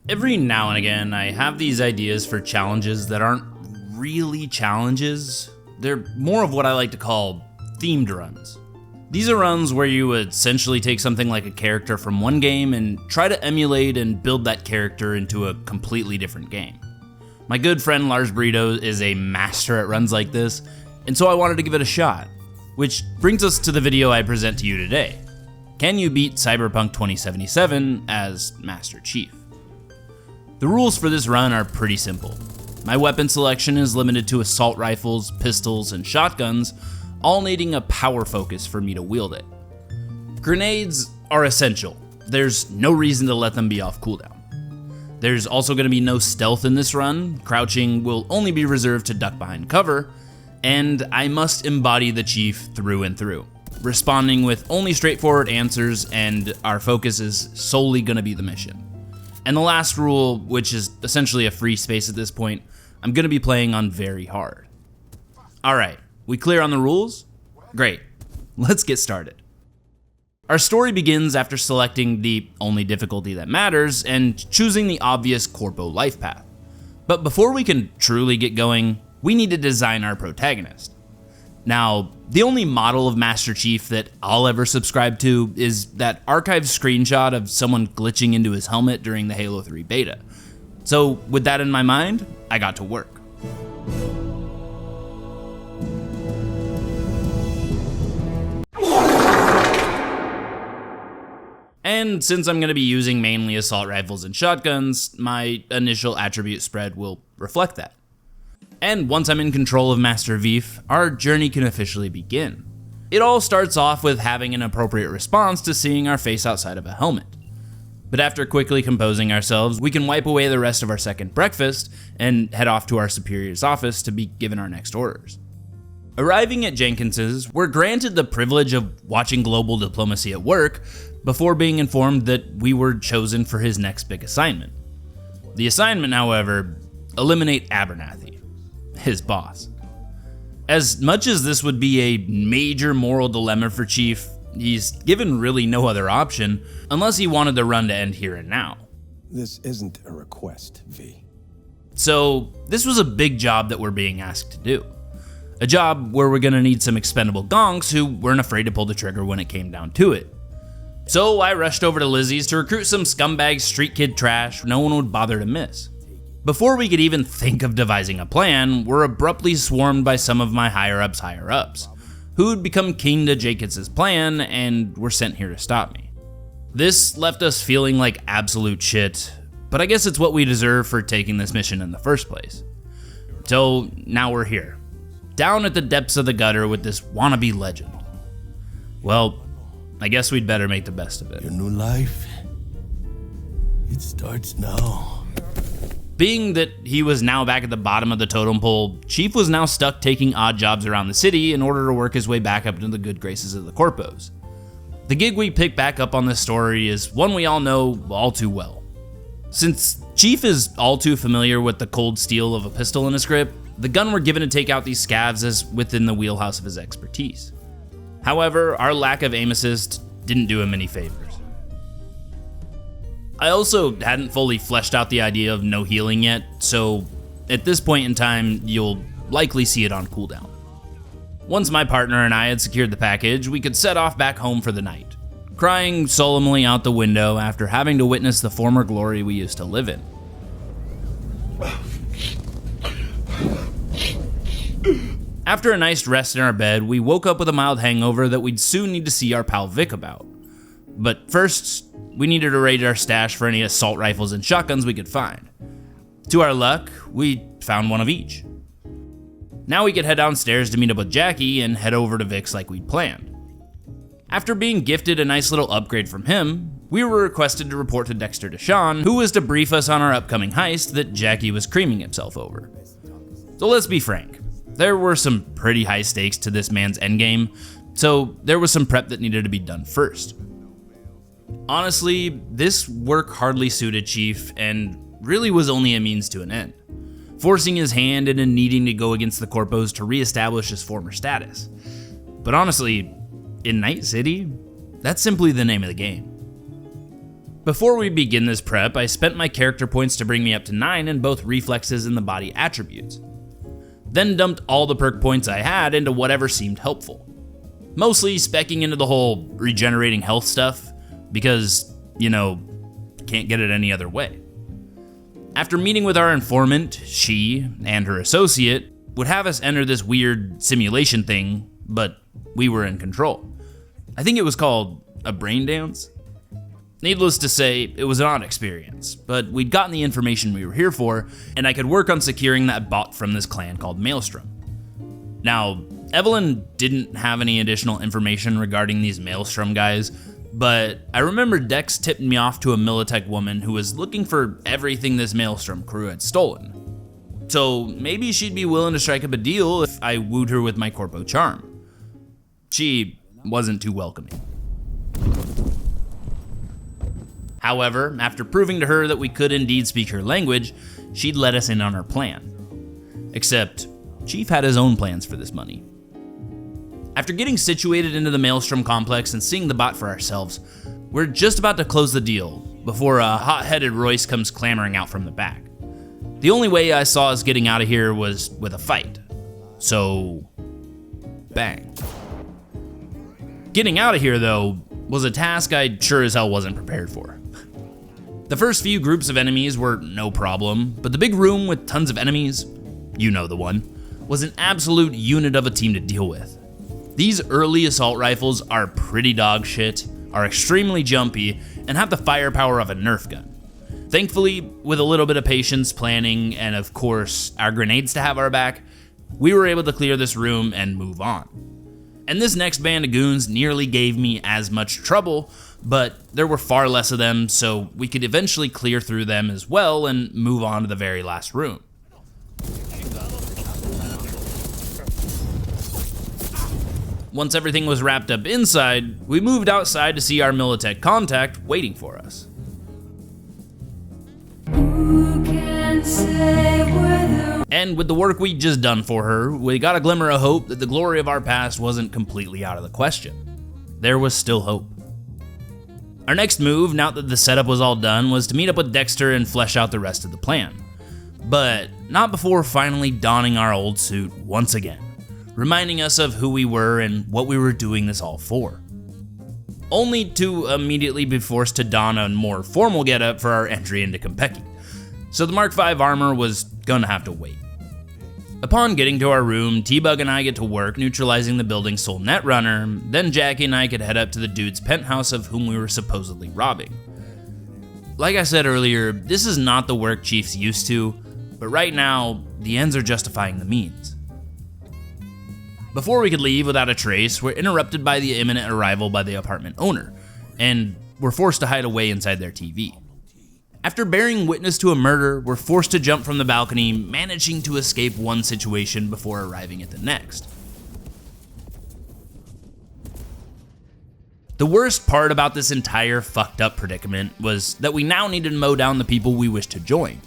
Every now and again, I have these ideas for challenges that aren't really challenges. They're more of what I like to call themed runs. These are runs where you essentially take something like a character from one game and try to emulate and build that character into a completely different game. My good friend Lars Burrito is a master at runs like this, and so I wanted to give it a shot. Which brings us to the video I present to you today. Can you beat Cyberpunk 2077 as Master Chief? The rules for this run are pretty simple. My weapon selection is limited to assault rifles, pistols, and shotguns, all needing a power focus for me to wield it. Grenades are essential. There's no reason to let them be off cooldown. There's also going to be no stealth in this run, crouching will only be reserved to duck behind cover, and I must embody the Chief through and through, responding with only straightforward answers, and our focus is solely going to be the mission. And the last rule, which is essentially a free space at this point, I'm going to be playing on very hard. Alright, we clear on the rules? Great, let's get started. Our story begins after selecting the only difficulty that matters and choosing the obvious Corpo life path. But before we can truly get going, we need to design our protagonist. Now, the only model of Master Chief that I'll ever subscribe to is that archived screenshot of someone glitching into his helmet during the Halo 3 beta. So with that in my mind, I got to work. And since I'm going to be using mainly assault rifles and shotguns, my initial attribute spread will reflect that. And once I'm in control of Master Vif, our journey can officially begin. It all starts off with having an appropriate response to seeing our face outside of a helmet. But after quickly composing ourselves, we can wipe away the rest of our second breakfast and head off to our superior's office to be given our next orders. Arriving at Jenkins's, we're granted the privilege of watching global diplomacy at work before being informed that we were chosen for his next big assignment. The assignment, however, eliminate Abernathy, his boss. As much as this would be a major moral dilemma for Chief, he's given really no other option unless he wanted the run to end here and now. This isn't a request, V. So this was a big job that we're being asked to do. A job where we're gonna need some expendable gonks who weren't afraid to pull the trigger when it came down to it. So I rushed over to Lizzie's to recruit some scumbag street kid trash no one would bother to miss. Before we could even think of devising a plan, we're abruptly swarmed by some of my higher-ups, who'd become keen to Jacobs' plan and were sent here to stop me. This left us feeling like absolute shit, but I guess it's what we deserve for taking this mission in the first place. So now we're here, down at the depths of the gutter with this wannabe legend. Well, I guess we'd better make the best of it. Your new life, it starts now. Being that he was now back at the bottom of the totem pole, Chief was now stuck taking odd jobs around the city in order to work his way back up into the good graces of the Corpos. The gig we pick back up on this story is one we all know all too well. Since Chief is all too familiar with the cold steel of a pistol in his grip, the gun we're given to take out these scavs is within the wheelhouse of his expertise. However, our lack of aim assist didn't do him any favors. I also hadn't fully fleshed out the idea of no healing yet, so at this point in time, you'll likely see it on cooldown. Once my partner and I had secured the package, we could set off back home for the night, crying solemnly out the window after having to witness the former glory we used to live in. After a nice rest in our bed, we woke up with a mild hangover that we'd soon need to see our pal Vic about. But first, we needed to raid our stash for any assault rifles and shotguns we could find. To our luck, we found one of each. Now we could head downstairs to meet up with Jackie and head over to Vic's like we'd planned. After being gifted a nice little upgrade from him, we were requested to report to Dexter Deshawn, who was to brief us on our upcoming heist that Jackie was creaming himself over. So let's be frank, there were some pretty high stakes to this man's endgame, so there was some prep that needed to be done first. Honestly, this work hardly suited Chief and really was only a means to an end, forcing his hand into needing to go against the Corpos to reestablish his former status. But honestly, in Night City, that's simply the name of the game. Before we begin this prep, I spent my character points to bring me up to 9 in both reflexes and the body attributes. Then dumped all the perk points I had into whatever seemed helpful. Mostly specking into the whole regenerating health stuff, because, can't get it any other way. After meeting with our informant, she and her associate would have us enter this weird simulation thing, but we were in control. I think it was called a brain dance. Needless to say, it was an odd experience, but we'd gotten the information we were here for, and I could work on securing that bot from this clan called Maelstrom. Now, Evelyn didn't have any additional information regarding these Maelstrom guys, but I remember Dex tipped me off to a Militech woman who was looking for everything this Maelstrom crew had stolen. So maybe she'd be willing to strike up a deal if I wooed her with my corpo charm. She wasn't too welcoming. However, after proving to her that we could indeed speak her language, she'd let us in on her plan. Except, Chief had his own plans for this money. After getting situated into the Maelstrom complex and seeing the bot for ourselves, we're just about to close the deal before a hot-headed Royce comes clamoring out from the back. The only way I saw us getting out of here was with a fight. So, bang. Getting out of here, though, was a task I sure as hell wasn't prepared for. The first few groups of enemies were no problem, but the big room with tons of enemies, you know the one, was an absolute unit of a team to deal with. These early assault rifles are pretty dog shit, are extremely jumpy, and have the firepower of a Nerf gun. Thankfully, with a little bit of patience, planning, and of course, our grenades to have our back, we were able to clear this room and move on. And this next band of goons nearly gave me as much trouble, but there were far less of them, so we could eventually clear through them as well and move on to the very last room. Once everything was wrapped up inside, we moved outside to see our Militech contact waiting for us. And with the work we'd just done for her, we got a glimmer of hope that the glory of our past wasn't completely out of the question. There was still hope. Our next move, now that the setup was all done, was to meet up with Dexter and flesh out the rest of the plan. But not before finally donning our old suit once again, reminding us of who we were and what we were doing this all for. Only to immediately be forced to don a more formal getup for our entry into Konpeki. So the Mark V armor was gonna have to wait. Upon getting to our room, T-Bug and I get to work neutralizing the building's sole netrunner, then Jackie and I could head up to the dude's penthouse of whom we were supposedly robbing. Like I said earlier, this is not the work Chief's used to, but right now, the ends are justifying the means. Before we could leave without a trace, we're interrupted by the imminent arrival by the apartment owner, and we're forced to hide away inside their TV. After bearing witness to a murder, we're forced to jump from the balcony, managing to escape one situation before arriving at the next. The worst part about this entire fucked up predicament was that we now needed to mow down the people we wished to join.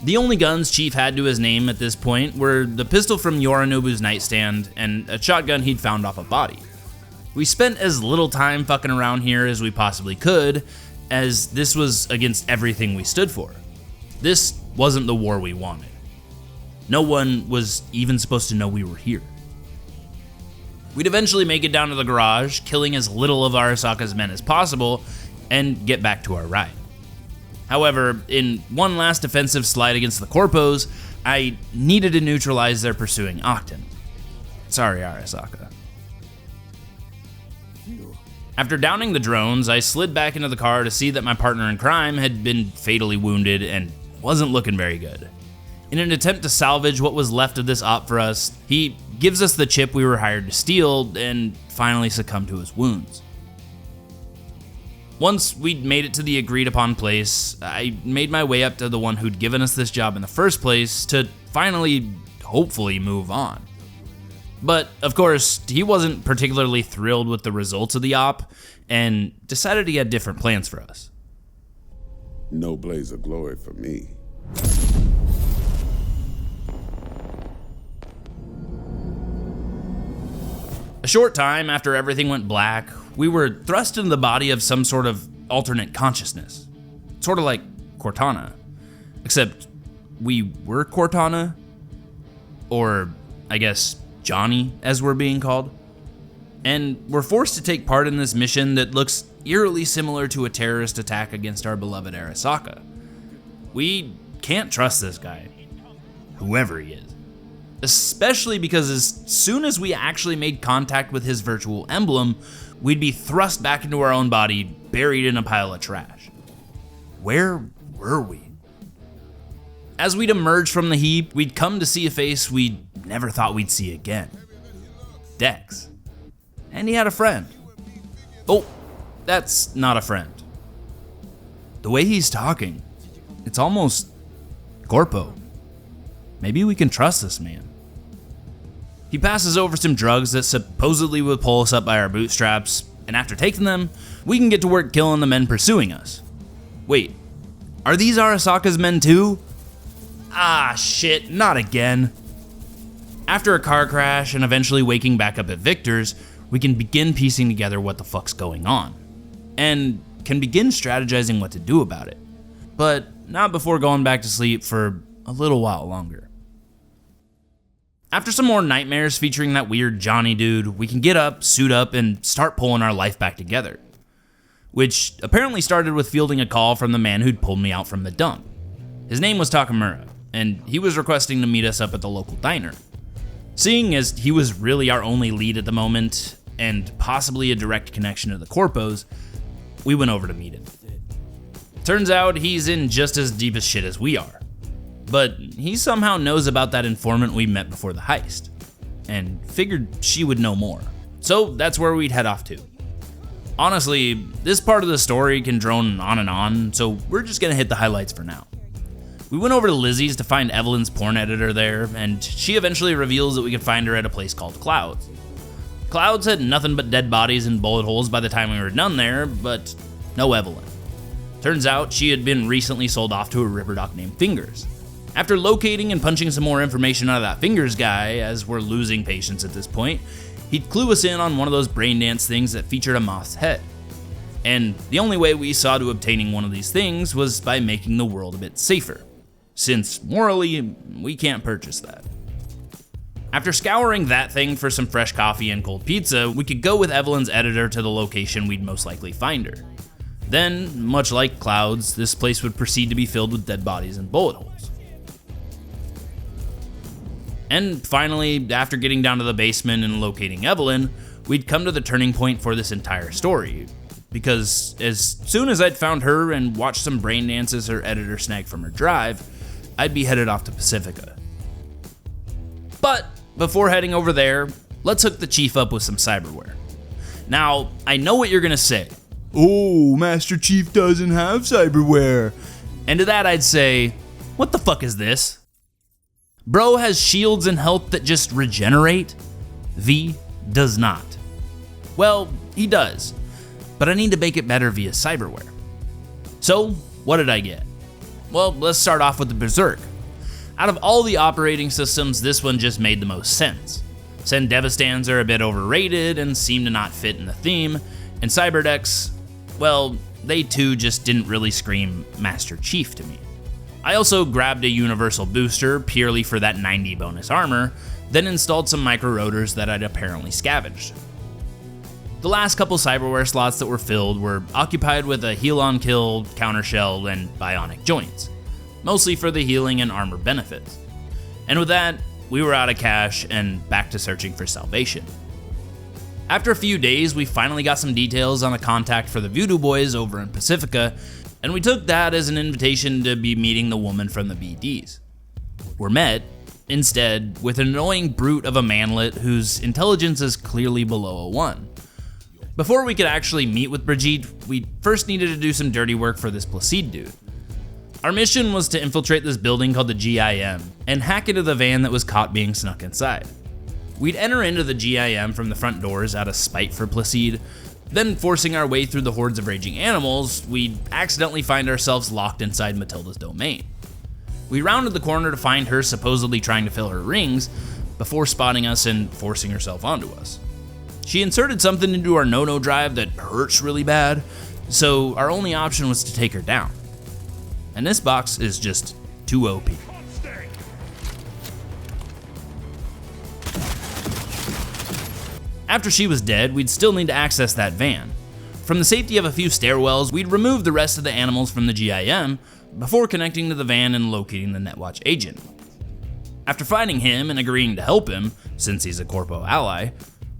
The only guns Chief had to his name at this point were the pistol from Yorinobu's nightstand and a shotgun he'd found off a body. We spent as little time fucking around here as we possibly could, as this was against everything we stood for. This wasn't the war we wanted. No one was even supposed to know we were here. We'd eventually make it down to the garage, killing as little of Arasaka's men as possible, and get back to our ride. However, in one last defensive slide against the Corpos, I needed to neutralize their pursuing Octon. Sorry, Arasaka. After downing the drones, I slid back into the car to see that my partner in crime had been fatally wounded and wasn't looking very good. In an attempt to salvage what was left of this op for us, he gives us the chip we were hired to steal and finally succumbed to his wounds. Once we'd made it to the agreed upon place, I made my way up to the one who'd given us this job in the first place to finally, hopefully, move on. But, of course, he wasn't particularly thrilled with the results of the op, and decided he had different plans for us. No blaze of glory for me. A short time after everything went black, we were thrust into the body of some sort of alternate consciousness. Sort of like Cortana. Except we were Cortana, or I guess Johnny, as we're being called. And we're forced to take part in this mission that looks eerily similar to a terrorist attack against our beloved Arasaka. We can't trust this guy, whoever he is. Especially because as soon as we actually made contact with his virtual emblem, we'd be thrust back into our own body, buried in a pile of trash. Where were we? As we'd emerge from the heap, we'd come to see a face we never thought we'd see again. Dex. And he had a friend. Oh, that's not a friend. The way he's talking, it's almost corpo. Maybe we can trust this man. He passes over some drugs that supposedly would pull us up by our bootstraps, and after taking them, we can get to work killing the men pursuing us. Wait, are these Arasaka's men too? Ah, shit, not again. After a car crash and eventually waking back up at Victor's, we can begin piecing together what the fuck's going on, and can begin strategizing what to do about it, but not before going back to sleep for a little while longer. After some more nightmares featuring that weird Johnny dude, we can get up, suit up, and start pulling our life back together. Which apparently started with fielding a call from the man who'd pulled me out from the dump. His name was Takamura, and he was requesting to meet us up at the local diner. Seeing as he was really our only lead at the moment, and possibly a direct connection to the Corpos, we went over to meet him. Turns out he's in just as deep as shit as we are. But he somehow knows about that informant we met before the heist, and figured she would know more. So that's where we'd head off to. Honestly, this part of the story can drone on and on, so we're just gonna hit the highlights for now. We went over to Lizzie's to find Evelyn's porn editor there, and she eventually reveals that we could find her at a place called Clouds. Clouds had nothing but dead bodies and bullet holes by the time we were done there, but no Evelyn. Turns out she had been recently sold off to a river doc named Fingers. After locating and punching some more information out of that Fingers guy, as we're losing patience at this point, he'd clue us in on one of those brain dance things that featured a moth's head. And the only way we saw to obtaining one of these things was by making the world a bit safer, since morally, we can't purchase that. After scouring that thing for some fresh coffee and cold pizza, we could go with Evelyn's editor to the location we'd most likely find her. Then, much like Clouds, this place would proceed to be filled with dead bodies and bullet holes. And finally, after getting down to the basement and locating Evelyn, we'd come to the turning point for this entire story. Because as soon as I'd found her and watched some brain dances her editor snagged from her drive, I'd be headed off to Pacifica. But before heading over there, let's hook the chief up with some cyberware. Now, I know what you're gonna say. Oh, Master Chief doesn't have cyberware. And to that I'd say, what the fuck is this? Bro has shields and health that just regenerate? V does not. Well, he does, but I need to make it better via cyberware. So, what did I get? Well, let's start off with the Berserk. Out of all the operating systems, this one just made the most sense. Send Devastans are a bit overrated and seem to not fit in the theme, and Cyberdecks, well, they too just didn't really scream Master Chief to me. I also grabbed a universal booster purely for that 90 bonus armor, then installed some micro rotors that I'd apparently scavenged. The last couple cyberware slots that were filled were occupied with a heal on kill, counter shell, and bionic joints, mostly for the healing and armor benefits. And with that, we were out of cash and back to searching for salvation. After a few days, we finally got some details on a contact for the Voodoo Boys over in Pacifica, and we took that as an invitation to be meeting the woman from the BDs. We're met, instead, with an annoying brute of a manlet whose intelligence is clearly below a 1. Before we could actually meet with Brigitte, we first needed to do some dirty work for this Placide dude. Our mission was to infiltrate this building called the GIM and hack into the van that was caught being snuck inside. We'd enter into the GIM from the front doors out of spite for Placide, then forcing our way through the hordes of raging animals, we'd accidentally find ourselves locked inside Matilda's domain. We rounded the corner to find her supposedly trying to fill her rings, before spotting us and forcing herself onto us. She inserted something into our no-no drive that hurts really bad, so our only option was to take her down. And this box is just too OP. After she was dead, we'd still need to access that van. From the safety of a few stairwells, we'd remove the rest of the animals from the GIM before connecting to the van and locating the Netwatch agent. After finding him and agreeing to help him, since he's a Corpo ally,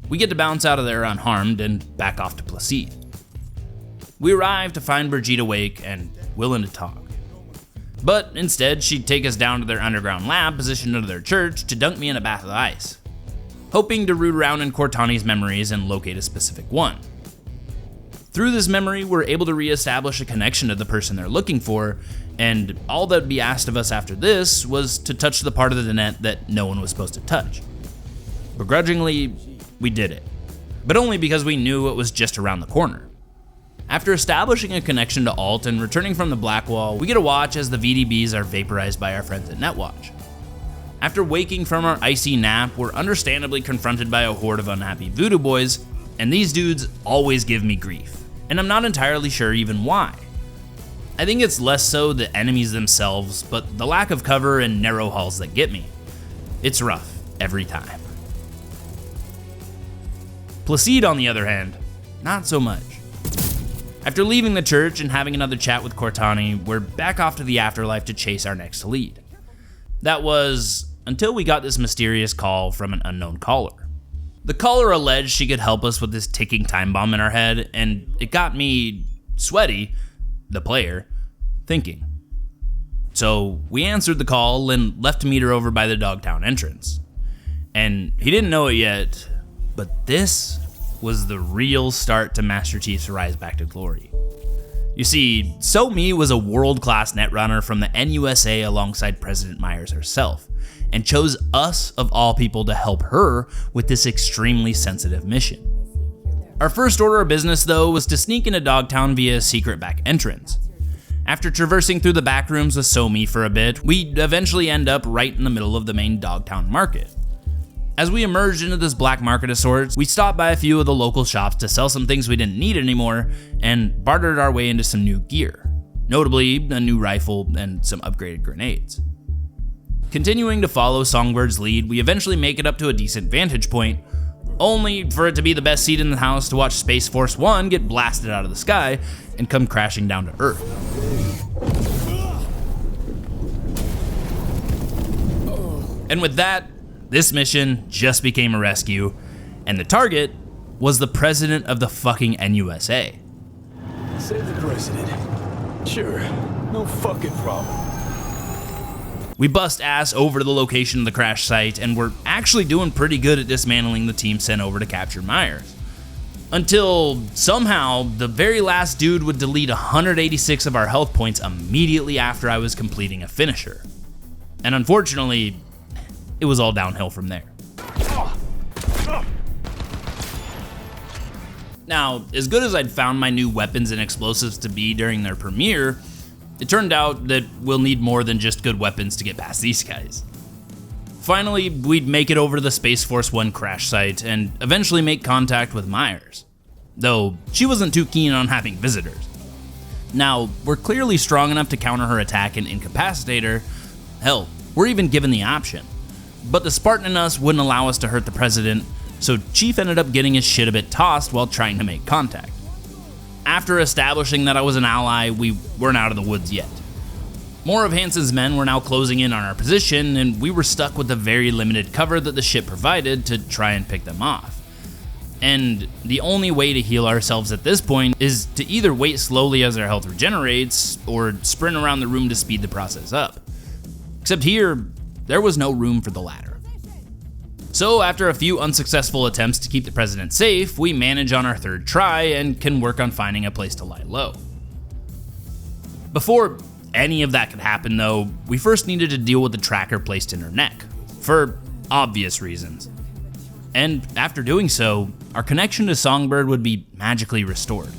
we get to bounce out of there unharmed and back off to Placide. We arrive to find Brigitte awake and willing to talk. But instead, she'd take us down to their underground lab positioned under their church to dunk me in a bath of ice, hoping to root around in Cortani's memories and locate a specific one. Through this memory, we're able to re-establish a connection to the person they're looking for, and all that would be asked of us after this was to touch the part of the net that no one was supposed to touch. Begrudgingly, we did it, but only because we knew it was just around the corner. After establishing a connection to Alt and returning from the Black Wall, we get to watch as the VDBs are vaporized by our friends at Netwatch. After waking from our icy nap, we're understandably confronted by a horde of unhappy Voodoo Boys, and these dudes always give me grief, and I'm not entirely sure even why. I think it's less so the enemies themselves, but the lack of cover and narrow halls that get me. It's rough every time. Placide, on the other hand, not so much. After leaving the church and having another chat with Cortani, we're back off to the afterlife to chase our next lead. That was until we got this mysterious call from an unknown caller. The caller alleged she could help us with this ticking time bomb in our head, and it got me, Sweaty, the player, thinking. So we answered the call and left to meet her over by the Dogtown entrance. And he didn't know it yet, but this was the real start to Master Chief's rise back to glory. You see, So-Me was a world-class netrunner from the NUSA alongside President Myers herself, and chose us of all people to help her with this extremely sensitive mission. Our first order of business, though, was to sneak into Dogtown via a secret back entrance. After traversing through the back rooms with So-Me for a bit, we'd eventually end up right in the middle of the main Dogtown market. As we emerged into this black market of sorts, we stopped by a few of the local shops to sell some things we didn't need anymore, and bartered our way into some new gear, notably a new rifle and some upgraded grenades. Continuing to follow Songbird's lead, we eventually make it up to a decent vantage point, only for it to be the best seat in the house to watch Space Force 1 get blasted out of the sky and come crashing down to Earth. And with that, this mission just became a rescue, and the target was the president of the fucking NUSA. Save the president. Sure, no fucking problem. We bust ass over to the location of the crash site, and we're actually doing pretty good at dismantling the team sent over to capture Myers. Until somehow, the very last dude would delete 186 of our health points immediately after I was completing a finisher. And unfortunately, it was all downhill from there. Now, as good as I'd found my new weapons and explosives to be during their premiere, it turned out that we'll need more than just good weapons to get past these guys. Finally, we'd make it over to the Space Force 1 crash site and eventually make contact with Myers, though she wasn't too keen on having visitors. Now, we're clearly strong enough to counter her attack and incapacitate her. Hell, we're even given the option. But the Spartan in us wouldn't allow us to hurt the president, so Chief ended up getting his shit a bit tossed while trying to make contact. After establishing that I was an ally, we weren't out of the woods yet. More of Hansen's men were now closing in on our position, and we were stuck with the very limited cover that the ship provided to try and pick them off. And the only way to heal ourselves at this point is to either wait slowly as our health regenerates, or sprint around the room to speed the process up. Except here, there was no room for the latter. So after a few unsuccessful attempts to keep the president safe, we manage on our third try and can work on finding a place to lie low. Before any of that could happen though, we first needed to deal with the tracker placed in her neck, for obvious reasons. And after doing so, our connection to Songbird would be magically restored.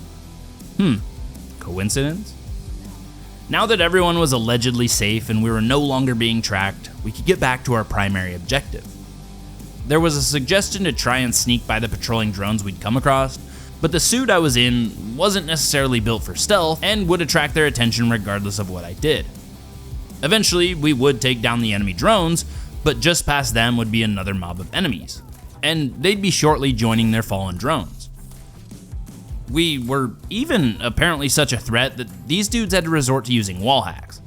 Coincidence? Now that everyone was allegedly safe and we were no longer being tracked, we could get back to our primary objective. There was a suggestion to try and sneak by the patrolling drones we'd come across, but the suit I was in wasn't necessarily built for stealth and would attract their attention regardless of what I did. Eventually, we would take down the enemy drones, but just past them would be another mob of enemies, and they'd be shortly joining their fallen drones. We were even apparently such a threat that these dudes had to resort to using wall hacks.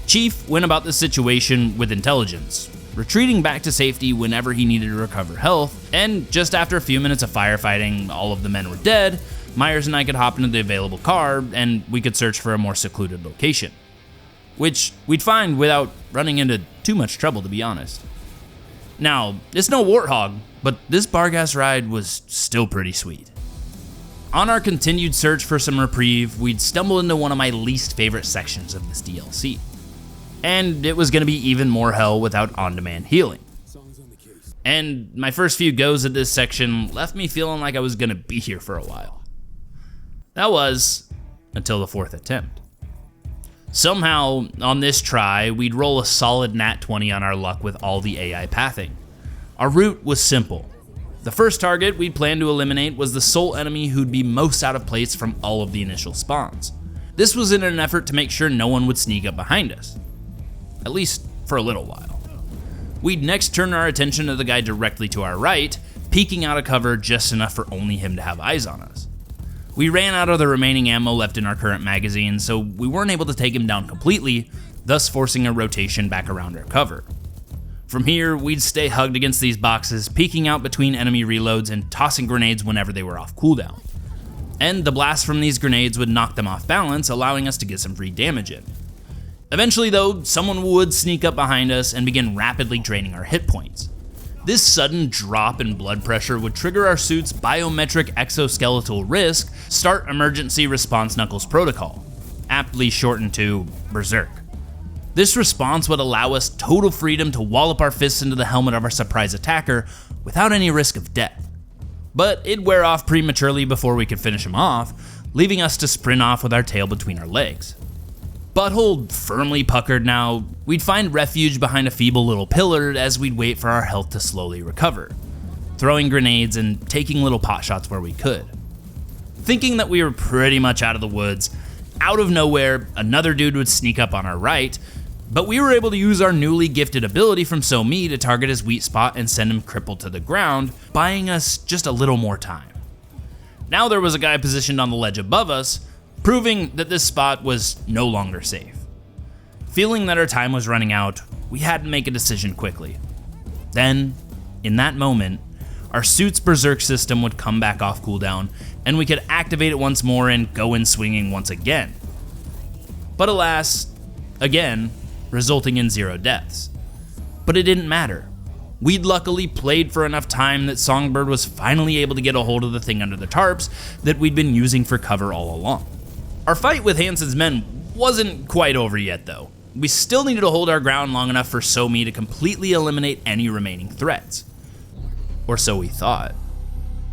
Chief went about this situation with intelligence, retreating back to safety whenever he needed to recover health, and just after a few minutes of firefighting, all of the men were dead. Myers and I could hop into the available car, and we could search for a more secluded location, which we'd find without running into too much trouble, to be honest. Now, it's no warthog, but this Bargas ride was still pretty sweet. On our continued search for some reprieve, we'd stumble into one of my least favorite sections of this DLC. And it was going to be even more hell without on-demand healing. And my first few goes at this section left me feeling like I was going to be here for a while. That was until the 4th attempt. Somehow, on this try, we'd roll a solid nat 20 on our luck with all the AI pathing. Our route was simple. The first target we'd planned to eliminate was the sole enemy who'd be most out of place from all of the initial spawns. This was in an effort to make sure no one would sneak up behind us. At least for a little while. We'd next turn our attention to the guy directly to our right, peeking out of cover just enough for only him to have eyes on us. We ran out of the remaining ammo left in our current magazine, so we weren't able to take him down completely, thus forcing a rotation back around our cover. From here, we'd stay hugged against these boxes, peeking out between enemy reloads and tossing grenades whenever they were off cooldown. And the blast from these grenades would knock them off balance, allowing us to get some free damage in. Eventually though, someone would sneak up behind us and begin rapidly draining our hit points. This sudden drop in blood pressure would trigger our suit's biometric exoskeletal risk start emergency response knuckles protocol, aptly shortened to Berserk. This response would allow us total freedom to wallop our fists into the helmet of our surprise attacker without any risk of death. But it'd wear off prematurely before we could finish him off, leaving us to sprint off with our tail between our legs. Butthole firmly puckered now, we'd find refuge behind a feeble little pillar as we'd wait for our health to slowly recover, throwing grenades and taking little pot shots where we could. Thinking that we were pretty much out of the woods, out of nowhere, another dude would sneak up on our right, but we were able to use our newly gifted ability from So-Me to target his weak spot and send him crippled to the ground, buying us just a little more time. Now there was a guy positioned on the ledge above us, proving that this spot was no longer safe. Feeling that our time was running out, we had to make a decision quickly. Then, in that moment, our suit's berserk system would come back off cooldown, and we could activate it once more and go in swinging once again. But alas, again, resulting in 0 deaths. But it didn't matter. We'd luckily played for enough time that Songbird was finally able to get a hold of the thing under the tarps that we'd been using for cover all along. Our fight with Hansen's men wasn't quite over yet though. We still needed to hold our ground long enough for So-Me to completely eliminate any remaining threats. Or so we thought.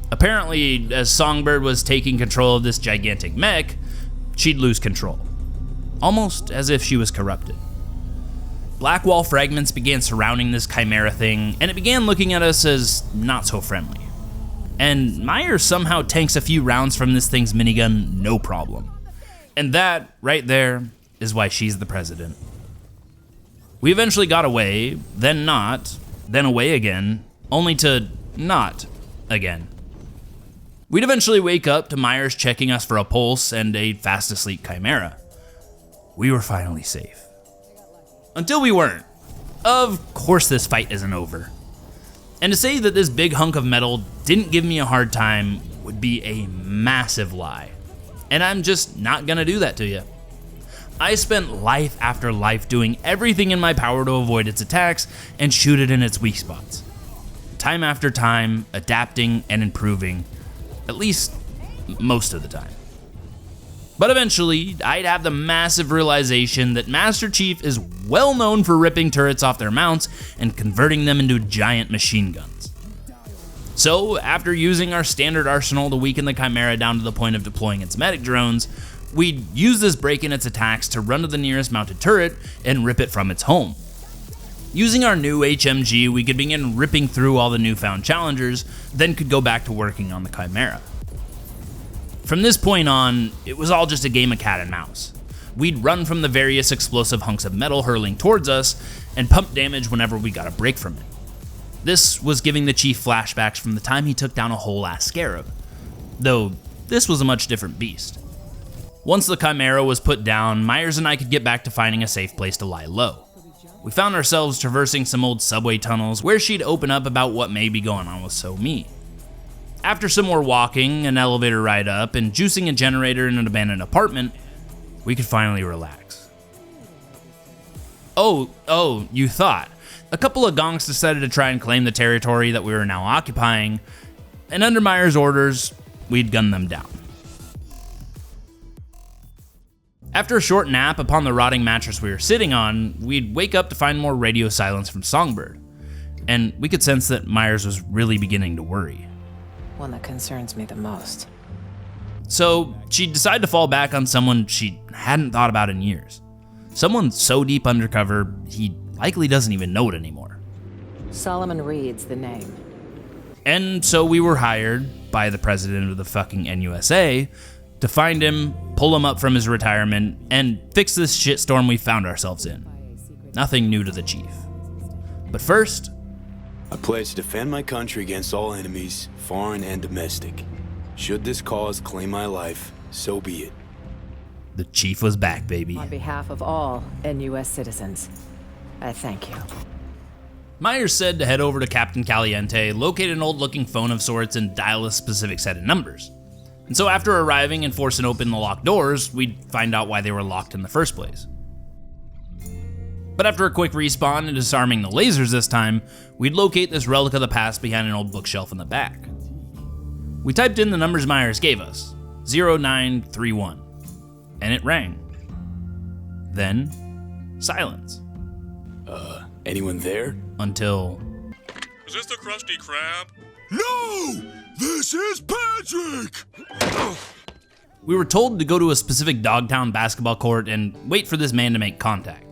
Apparently, as Songbird was taking control of this gigantic mech, she'd lose control. Almost as if she was corrupted. Black wall fragments began surrounding this Chimera thing, and it began looking at us as not so friendly. And Myers somehow tanks a few rounds from this thing's minigun, no problem. And that, right there, is why she's the president. We eventually got away, then not, then away again, only to not again. We'd eventually wake up to Myers checking us for a pulse and a fast asleep Chimera. We were finally safe. Until we weren't. Of course this fight isn't over. And to say that this big hunk of metal didn't give me a hard time would be a massive lie. And I'm just not gonna do that to you. I spent life after life doing everything in my power to avoid its attacks and shoot it in its weak spots. Time after time, adapting and improving, at least most of the time. But eventually, I'd have the massive realization that Master Chief is well known for ripping turrets off their mounts and converting them into giant machine guns. So, after using our standard arsenal to weaken the Chimera down to the point of deploying its medic drones, we'd use this break in its attacks to run to the nearest mounted turret and rip it from its home. Using our new HMG, we could begin ripping through all the newfound challengers, then could go back to working on the Chimera. From this point on, it was all just a game of cat and mouse. We'd run from the various explosive hunks of metal hurling towards us, and pump damage whenever we got a break from it. This was giving the Chief flashbacks from the time he took down a whole-ass scarab, though this was a much different beast. Once the Chimera was put down, Myers and I could get back to finding a safe place to lie low. We found ourselves traversing some old subway tunnels where she'd open up about what may be going on with So-Me. After some more walking, an elevator ride up, and juicing a generator in an abandoned apartment, we could finally relax. Oh, you thought. A couple of gonks decided to try and claim the territory that we were now occupying, and under Myers' orders, we'd gun them down. After a short nap upon the rotting mattress we were sitting on, we'd wake up to find more radio silence from Songbird, and we could sense that Myers was really beginning to worry. One that concerns me the most. So she decided to fall back on someone she hadn't thought about in years. Someone so deep undercover, he likely doesn't even know it anymore. Solomon Reed's the name. And so we were hired by the president of the fucking NUSA to find him, pull him up from his retirement, and fix this shitstorm we found ourselves in. Nothing new to the chief. But first, I pledge to defend my country against all enemies, foreign and domestic. Should this cause claim my life, so be it. the chief was back, baby. On behalf of all NUS citizens, I thank you. Myers said to head over to Captain Caliente, locate an old-looking phone of sorts, and dial a specific set of numbers. And so after arriving and forcing open the locked doors, we'd find out why they were locked in the first place. But after a quick respawn and disarming the lasers this time, we'd locate this relic of the past behind an old bookshelf in the back. We typed in the numbers Myers gave us, 0931, and it rang. Then, silence. Anyone there? Until... Is this the Krusty Krab? No! This is Patrick! We were told to go to a specific Dogtown basketball court and wait for this man to make contact.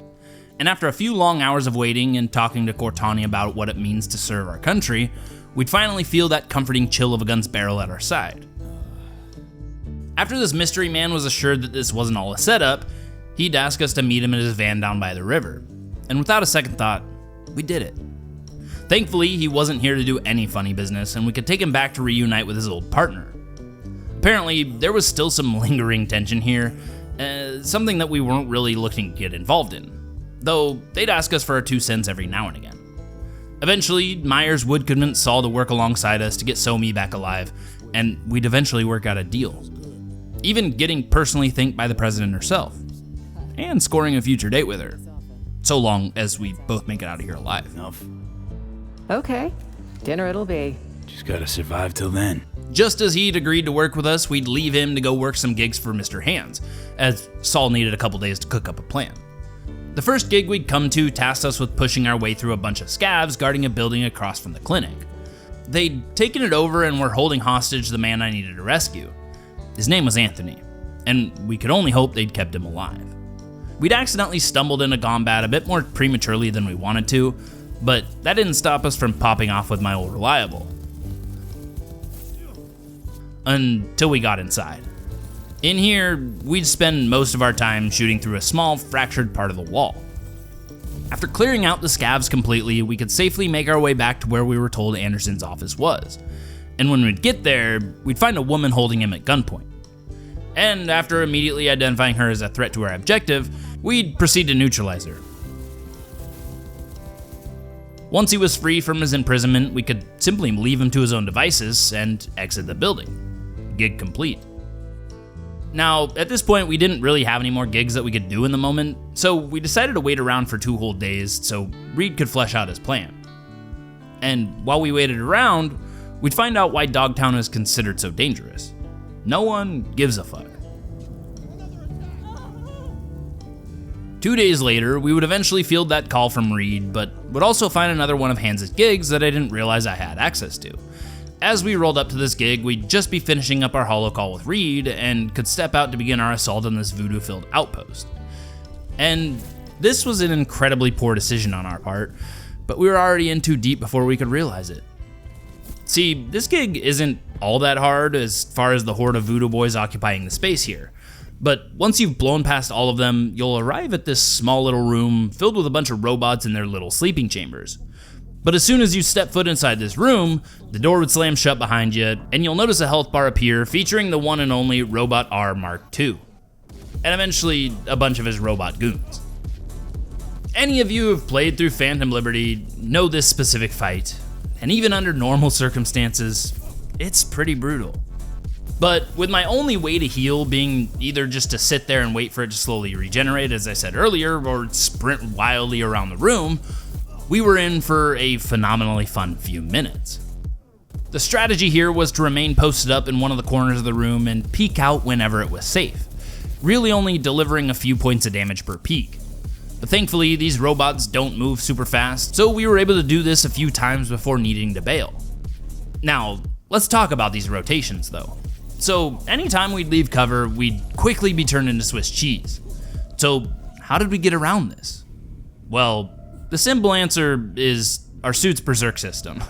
And after a few long hours of waiting and talking to Cortani about what it means to serve our country, we'd finally feel that comforting chill of a gun's barrel at our side. After this mystery man was assured that this wasn't all a setup, he'd ask us to meet him in his van down by the river. And without a second thought, we did it. Thankfully, he wasn't here to do any funny business, and we could take him back to reunite with his old partner. Apparently, there was still some lingering tension here, something that we weren't really looking to get involved in, though they'd ask us for our 2 cents every now and again. Eventually, Myers would convince Saul to work alongside us to get So-Me back alive, and we'd eventually work out a deal. Even getting personally thanked by the president herself, and scoring a future date with her, so long as we both make it out of here alive. Enough. Okay, dinner it'll be. Just gotta survive till then. Just as he'd agreed to work with us, we'd leave him to go work some gigs for Mr. Hands, as Saul needed a couple days to cook up a plan. The first gig we'd come to tasked us with pushing our way through a bunch of scavs guarding a building across from the clinic. They'd taken it over and were holding hostage the man I needed to rescue. His name was Anthony, and we could only hope they'd kept him alive. We'd accidentally stumbled into combat a bit more prematurely than we wanted to, but that didn't stop us from popping off with my old reliable. Until we got inside. In here, we'd spend most of our time shooting through a small, fractured part of the wall. After clearing out the scavs completely, we could safely make our way back to where we were told Anderson's office was. And when we'd get there, we'd find a woman holding him at gunpoint. And after immediately identifying her as a threat to our objective, we'd proceed to neutralize her. Once he was free from his imprisonment, we could simply leave him to his own devices and exit the building. Gig complete. Now, at this point, we didn't really have any more gigs that we could do in the moment, so we decided to wait around for 2 whole days so Reed could flesh out his plan. And while we waited around, we'd find out why Dogtown is considered so dangerous. No one gives a fuck. 2 days later, we would eventually field that call from Reed, but would also find another one of Hans' gigs that I didn't realize I had access to. As we rolled up to this gig, we'd just be finishing up our holo call with Reed and could step out to begin our assault on this voodoo-filled outpost. And This was an incredibly poor decision on our part, but we were already in too deep before we could realize it. See, this gig isn't all that hard as far as the horde of Voodoo Boys occupying the space here, but once you've blown past all of them, you'll arrive at this small little room filled with a bunch of robots in their little sleeping chambers. But as soon as you step foot inside this room, the door would slam shut behind you, and you'll notice a health bar appear featuring the one and only Robot R Mark II, and eventually a bunch of his robot goons. Any of you who have played through Phantom Liberty know this specific fight, and even under normal circumstances, it's pretty brutal. But with my only way to heal being either just to sit there and wait for it to slowly regenerate, as I said earlier, or sprint wildly around the room, we were in for a phenomenally fun few minutes. The strategy here was to remain posted up in one of the corners of the room and peek out whenever it was safe, really only delivering a few points of damage per peek. But thankfully, these robots don't move super fast, so we were able to do this a few times before needing to bail. Now, let's talk about these rotations though. So anytime we'd leave cover, we'd quickly be turned into Swiss cheese. So how did we get around this? Well, the simple answer is our suit's berserk system.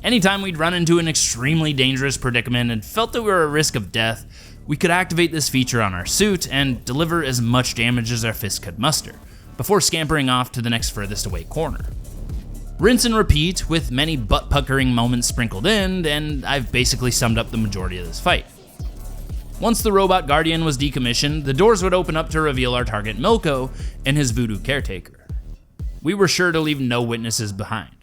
Anytime we'd run into an extremely dangerous predicament and felt that we were at risk of death, we could activate this feature on our suit and deliver as much damage as our fist could muster, before scampering off to the next furthest away corner. Rinse and repeat, with many butt-puckering moments sprinkled in, and I've basically summed up the majority of this fight. Once the robot guardian was decommissioned, the doors would open up to reveal our target Milko and his voodoo caretaker. We were sure to leave no witnesses behind.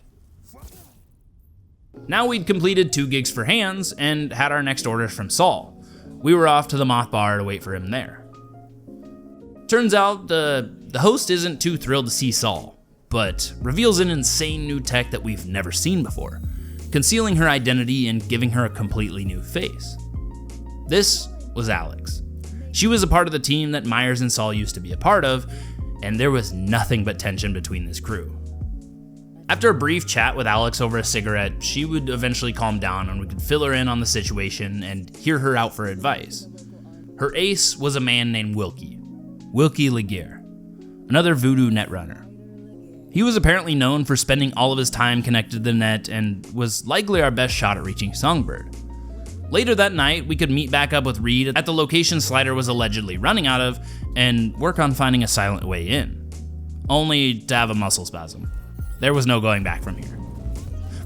Now we'd completed 2 gigs for hands and had our next orders from Saul. We were off to the Moth Bar to wait for him there. Turns out the host isn't too thrilled to see Saul, but reveals an insane new tech that we've never seen before, concealing her identity and giving her a completely new face. This was Alex. She was a part of the team that Myers and Saul used to be a part of, and there was nothing but tension between this crew. After a brief chat with Alex over a cigarette, she would eventually calm down and we could fill her in on the situation and hear her out for advice. Her ace was a man named Wilkie Laguerre, another voodoo netrunner. He was apparently known for spending all of his time connected to the net and was likely our best shot at reaching Songbird. Later that night, we could meet back up with Reed at the location Slider was allegedly running out of and work on finding a silent way in. Only to have a muscle spasm. There was no going back from here.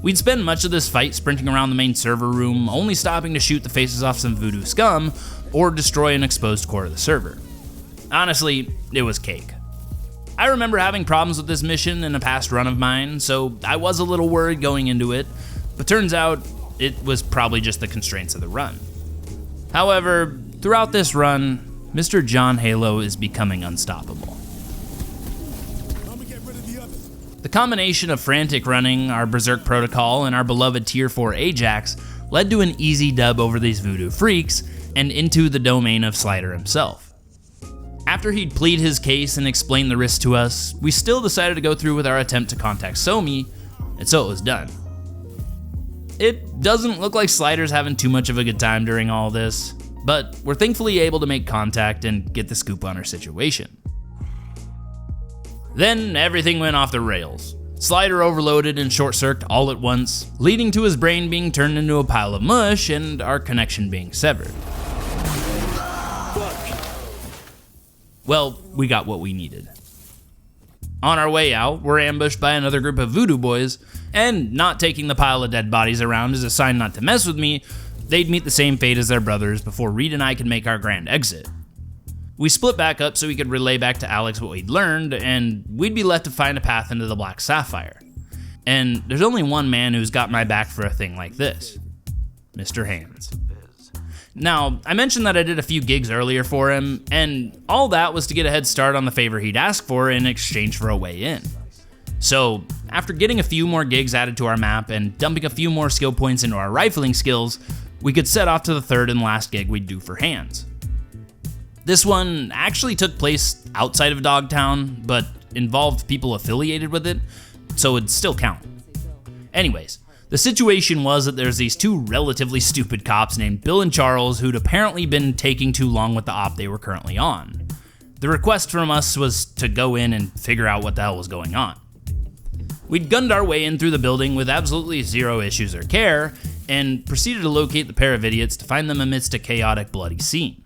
We'd spend much of this fight sprinting around the main server room, only stopping to shoot the faces off some voodoo scum or destroy an exposed core of the server. Honestly, it was cake. I remember having problems with this mission in a past run of mine, so I was a little worried going into it, but turns out it was probably just the constraints of the run. However, throughout this run, Mr. John Halo is becoming unstoppable. The combination of frantic running, our Berserk protocol, and our beloved Tier 4 Ajax led to an easy dub over these voodoo freaks and into the domain of Slider himself. After he'd plead his case and explained the risks to us, we still decided to go through with our attempt to contact Somi, and so it was done. It doesn't look like Slider's having too much of a good time during all this, but we're thankfully able to make contact and get the scoop on our situation. Then everything went off the rails. Slider overloaded and short-circuited all at once, leading to his brain being turned into a pile of mush and our connection being severed. Well, we got what we needed. On our way out, we're ambushed by another group of Voodoo Boys, and not taking the pile of dead bodies around as a sign not to mess with me, they'd meet the same fate as their brothers before Reed and I could make our grand exit. We split back up so we could relay back to Alex what we'd learned, and we'd be left to find a path into the Black Sapphire. And there's only one man who's got my back for a thing like this. Mr. Hands. Now, I mentioned that I did a few gigs earlier for him, and all that was to get a head start on the favor he'd asked for in exchange for a way in. So, after getting a few more gigs added to our map and dumping a few more skill points into our rifling skills, we could set off to the third and last gig we'd do for Hands. This one actually took place outside of Dogtown, but involved people affiliated with it, so it'd still count. Anyways, the situation was that there's these two relatively stupid cops named Bill and Charles who'd apparently been taking too long with the op they were currently on. The request from us was to go in and figure out what the hell was going on. We'd gunned our way in through the building with absolutely zero issues or care, and proceeded to locate the pair of idiots to find them amidst a chaotic, bloody scene.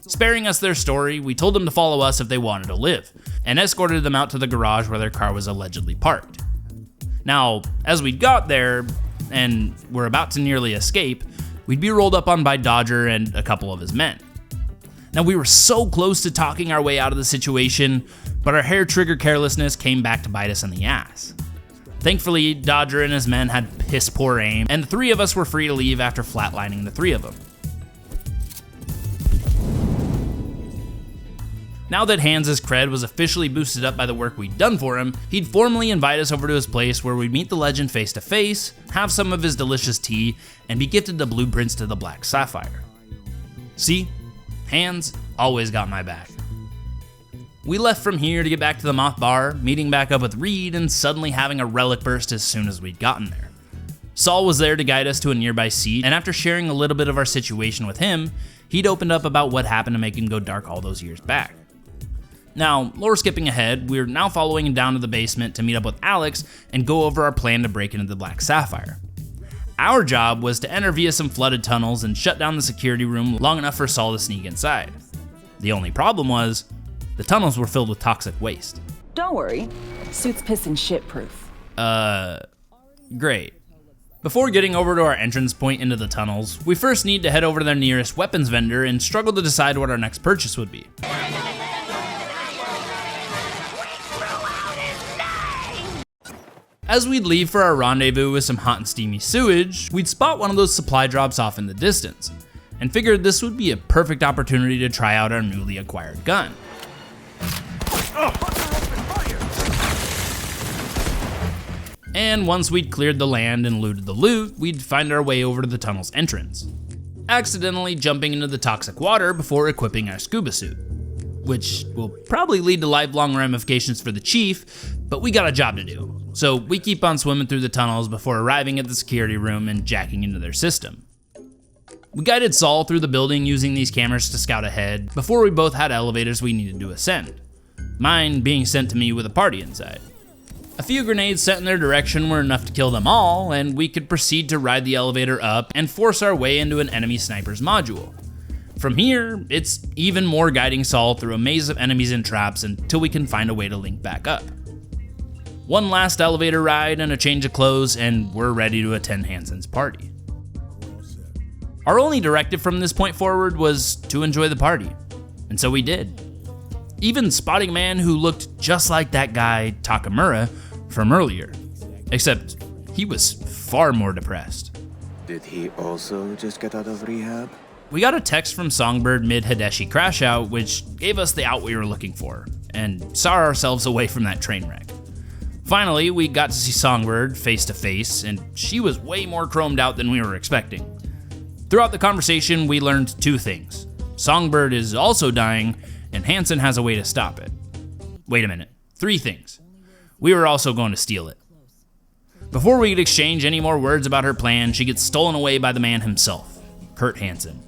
Sparing us their story, we told them to follow us if they wanted to live, and escorted them out to the garage where their car was allegedly parked. Now, as we got there, and were about to nearly escape, we'd be rolled up on by Dodger and a couple of his men. Now, we were so close to talking our way out of the situation, but our hair-trigger carelessness came back to bite us in the ass. Thankfully, Dodger and his men had piss-poor aim, and the three of us were free to leave after flatlining the three of them. Now that Hans' cred was officially boosted up by the work we'd done for him, he'd formally invite us over to his place where we'd meet the legend face to face, have some of his delicious tea, and be gifted the blueprints to the Black Sapphire. See? Hans always got my back. We left from here to get back to the Moth Bar, meeting back up with Reed and suddenly having a relic burst as soon as we'd gotten there. Saul was there to guide us to a nearby seat, and after sharing a little bit of our situation with him, he'd opened up about what happened to make him go dark all those years back. Now, lore skipping ahead, we're now following him down to the basement to meet up with Alex and go over our plan to break into the Black Sapphire. Our job was to enter via some flooded tunnels and shut down the security room long enough for Saul to sneak inside. The only problem was, the tunnels were filled with toxic waste. Don't worry, suit's piss and shit proof. Great. Before getting over to our entrance point into the tunnels, we first need to head over to their nearest weapons vendor and struggle to decide what our next purchase would be. As we'd leave for our rendezvous with some hot and steamy sewage, we'd spot one of those supply drops off in the distance, and figured this would be a perfect opportunity to try out our newly acquired gun. And once we'd cleared the land and looted the loot, we'd find our way over to the tunnel's entrance, accidentally jumping into the toxic water before equipping our scuba suit, which will probably lead to lifelong ramifications for the chief, but we got a job to do. So we keep on swimming through the tunnels before arriving at the security room and jacking into their system. We guided Saul through the building using these cameras to scout ahead before we both had elevators we needed to ascend, mine being sent to me with a party inside. A few grenades sent in their direction were enough to kill them all, and we could proceed to ride the elevator up and force our way into an enemy sniper's module. From here, it's even more guiding Saul through a maze of enemies and traps until we can find a way to link back up. One last elevator ride and a change of clothes, and we're ready to attend Hansen's party. Our only directive from this point forward was to enjoy the party, and so we did. Even spotting a man who looked just like that guy, Takamura, from earlier, except he was far more depressed. Did he also just get out of rehab? We got a text from Songbird mid-Hadeshi crash out, which gave us the out we were looking for, and saw ourselves away from that train wreck. Finally, we got to see Songbird face to face, and she was way more chromed out than we were expecting. Throughout the conversation, we learned two things. Songbird is also dying, and Hansen has a way to stop it. Wait a minute, three things. We were also going to steal it. Before we could exchange any more words about her plan, she gets stolen away by the man himself, Kurt Hansen.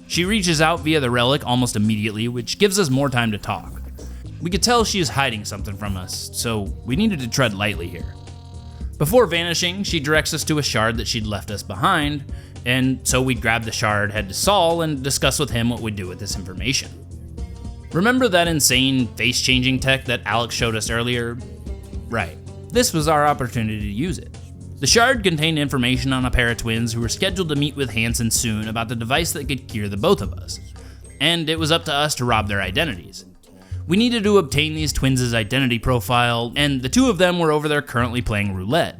She reaches out via the relic almost immediately, which gives us more time to talk. We could tell she is hiding something from us, so we needed to tread lightly here. Before vanishing, she directs us to a shard that she'd left us behind, and so we'd grab the shard, head to Saul, and discuss with him what we'd do with this information. Remember that insane face-changing tech that Alex showed us earlier? Right, this was our opportunity to use it. The shard contained information on a pair of twins who were scheduled to meet with Hansen soon about the device that could cure the both of us, and it was up to us to rob their identities. We needed to obtain these twins' identity profile, and the two of them were over there currently playing roulette.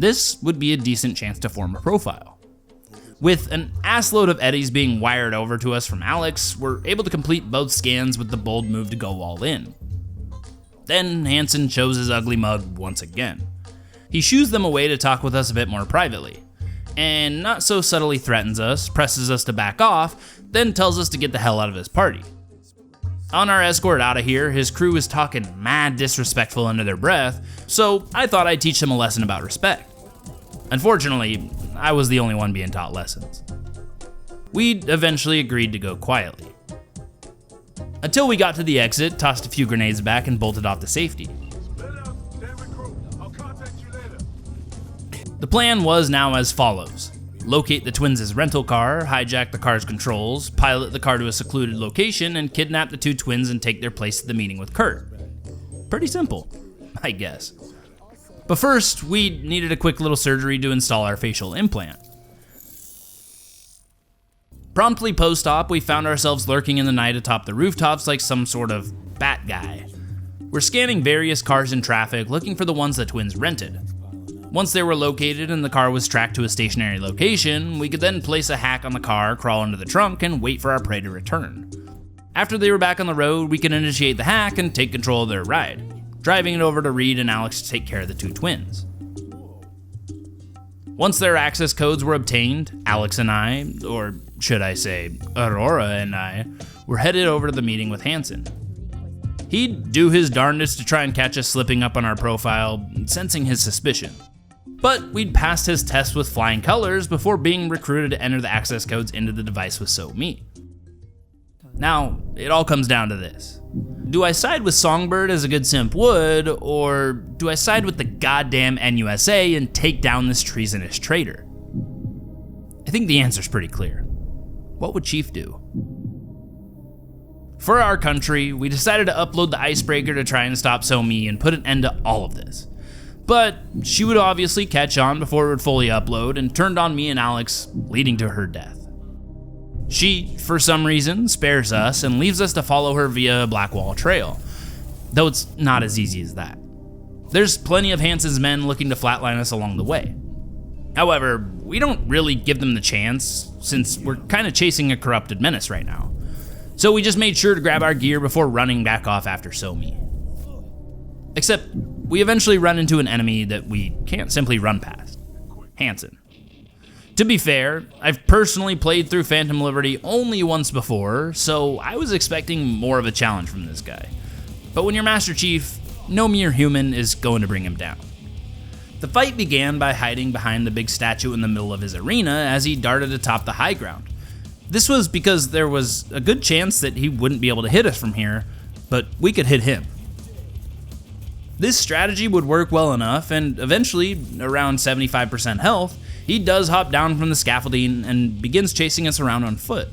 This would be a decent chance to form a profile. With an assload of eddies being wired over to us from Alex, we're able to complete both scans with the bold move to go all in. Then Hansen shows his ugly mug once again. He shoos them away to talk with us a bit more privately, and not so subtly threatens us, presses us to back off, then tells us to get the hell out of his party. On our escort out of here, his crew is talking mad disrespectful under their breath, so I thought I'd teach them a lesson about respect. Unfortunately, I was the only one being taught lessons. We'd eventually agreed to go quietly. Until we got to the exit, tossed a few grenades back, and bolted off to safety. The plan was now as follows. Locate the twins' rental car, hijack the car's controls, pilot the car to a secluded location, and kidnap the two twins and take their place at the meeting with Kurt. Pretty simple, I guess. But first, we needed a quick little surgery to install our facial implant. Promptly post-op, we found ourselves lurking in the night atop the rooftops like some sort of bat guy. We're scanning various cars in traffic, looking for the ones the twins rented. Once they were located and the car was tracked to a stationary location, we could then place a hack on the car, crawl into the trunk, and wait for our prey to return. After they were back on the road, we could initiate the hack and take control of their ride, driving it over to Reed and Alex to take care of the two twins. Once their access codes were obtained, Alex and I, or should I say, Aurora and I, were headed over to the meeting with Hansen. He'd do his darndest to try and catch us slipping up on our profile, sensing his suspicion. But we'd passed his test with flying colors before being recruited to enter the access codes into the device with SoMe. Now, it all comes down to this. Do I side with Songbird as a good simp would, or do I side with the goddamn NUSA and take down this treasonous traitor? I think the answer's pretty clear. What would Chief do? For our country, we decided to upload the icebreaker to try and stop SoMe and put an end to all of this. But she would obviously catch on before it would fully upload and turned on me and Alex, leading to her death. She, for some reason, spares us and leaves us to follow her via a Blackwall trail, though it's not as easy as that. There's plenty of Hansen's men looking to flatline us along the way. However, we don't really give them the chance, since we're kind of chasing a corrupted menace right now. So we just made sure to grab our gear before running back off after SoMe. Except, we eventually run into an enemy that we can't simply run past. Hansen. To be fair, I've personally played through Phantom Liberty only once before, so I was expecting more of a challenge from this guy. But when you're Master Chief, no mere human is going to bring him down. The fight began by hiding behind the big statue in the middle of his arena as he darted atop the high ground. This was because there was a good chance that he wouldn't be able to hit us from here, but we could hit him. This strategy would work well enough, and eventually, around 75% health, he does hop down from the scaffolding and begins chasing us around on foot.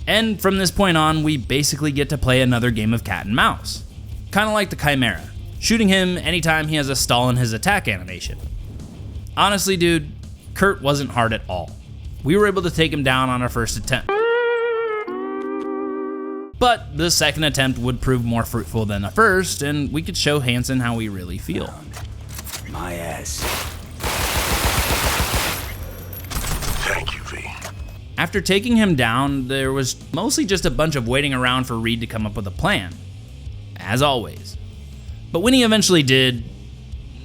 And from this point on, we basically get to play another game of cat and mouse. Kinda like the Chimera, shooting him anytime he has a stall in his attack animation. Honestly, dude, Kurt wasn't hard at all. We were able to take him down on our first attempt. But the second attempt would prove more fruitful than the first, and we could show Hansen how we really feel. My ass. Thank you, V. After taking him down, there was mostly just a bunch of waiting around for Reed to come up with a plan. As always. But when he eventually did,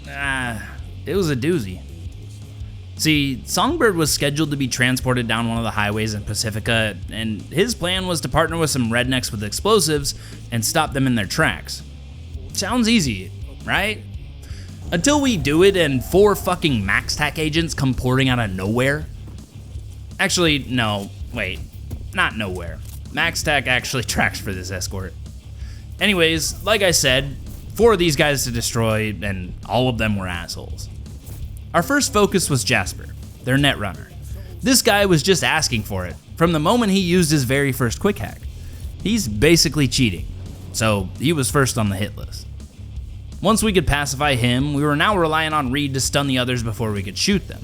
it was a doozy. See, Songbird was scheduled to be transported down one of the highways in Pacifica, and his plan was to partner with some rednecks with explosives and stop them in their tracks. Sounds easy, right? Until we do it and 4 fucking MaxTac agents come pouring out of nowhere. Actually, no, wait, not nowhere. MaxTac actually tracks for this escort. Anyways, like I said, 4 of these guys to destroy, and all of them were assholes. Our first focus was Jasper, their netrunner. This guy was just asking for it, from the moment he used his very first quick hack. He's basically cheating, so he was first on the hit list. Once we could pacify him, we were now relying on Reed to stun the others before we could shoot them.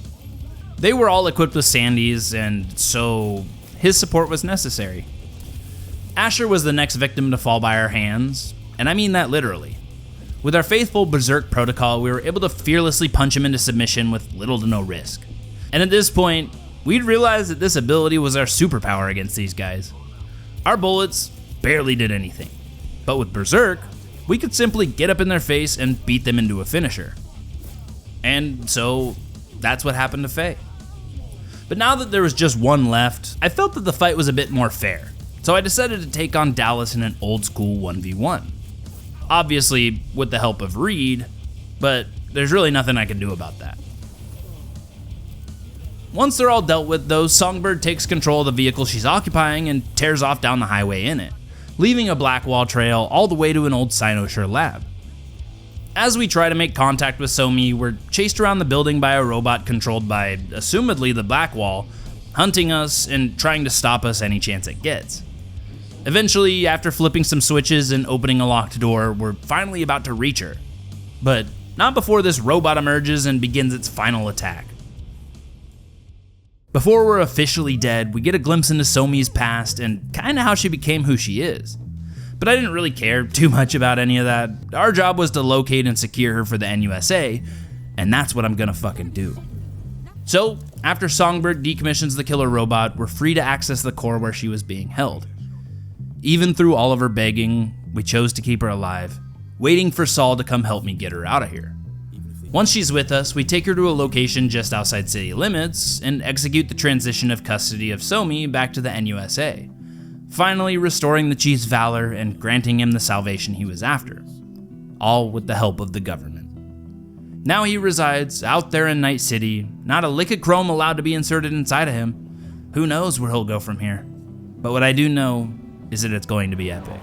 They were all equipped with Sandys, and so his support was necessary. Asher was the next victim to fall by our hands, and I mean that literally. With our faithful Berserk protocol, we were able to fearlessly punch him into submission with little to no risk. And at this point, we'd realized that this ability was our superpower against these guys. Our bullets barely did anything, but with Berserk, we could simply get up in their face and beat them into a finisher. And so, that's what happened to Faye. But now that there was just one left, I felt that the fight was a bit more fair, so I decided to take on Dallas in an old school 1v1. Obviously, with the help of Reed, but there's really nothing I can do about that. Once they're all dealt with, though, Songbird takes control of the vehicle she's occupying and tears off down the highway in it, leaving a black wall trail all the way to an old Cynosure lab. As we try to make contact with Somi, we're chased around the building by a robot controlled by, assumedly, the Black Wall, hunting us and trying to stop us any chance it gets. Eventually, after flipping some switches and opening a locked door, we're finally about to reach her. But not before this robot emerges and begins its final attack. Before we're officially dead, we get a glimpse into Somi's past and kinda how she became who she is. But I didn't really care too much about any of that. Our job was to locate and secure her for the NUSA, and that's what I'm gonna fucking do. So, after Songbird decommissions the killer robot, we're free to access the core where she was being held. Even through all of her begging, we chose to keep her alive, waiting for Saul to come help me get her out of here. Once she's with us, we take her to a location just outside city limits and execute the transition of custody of Somi back to the NUSA. Finally restoring the chief's valor and granting him the salvation he was after, all with the help of the government. Now he resides out there in Night City, not a lick of chrome allowed to be inserted inside of him. Who knows where he'll go from here? But what I do know is that it's going to be epic.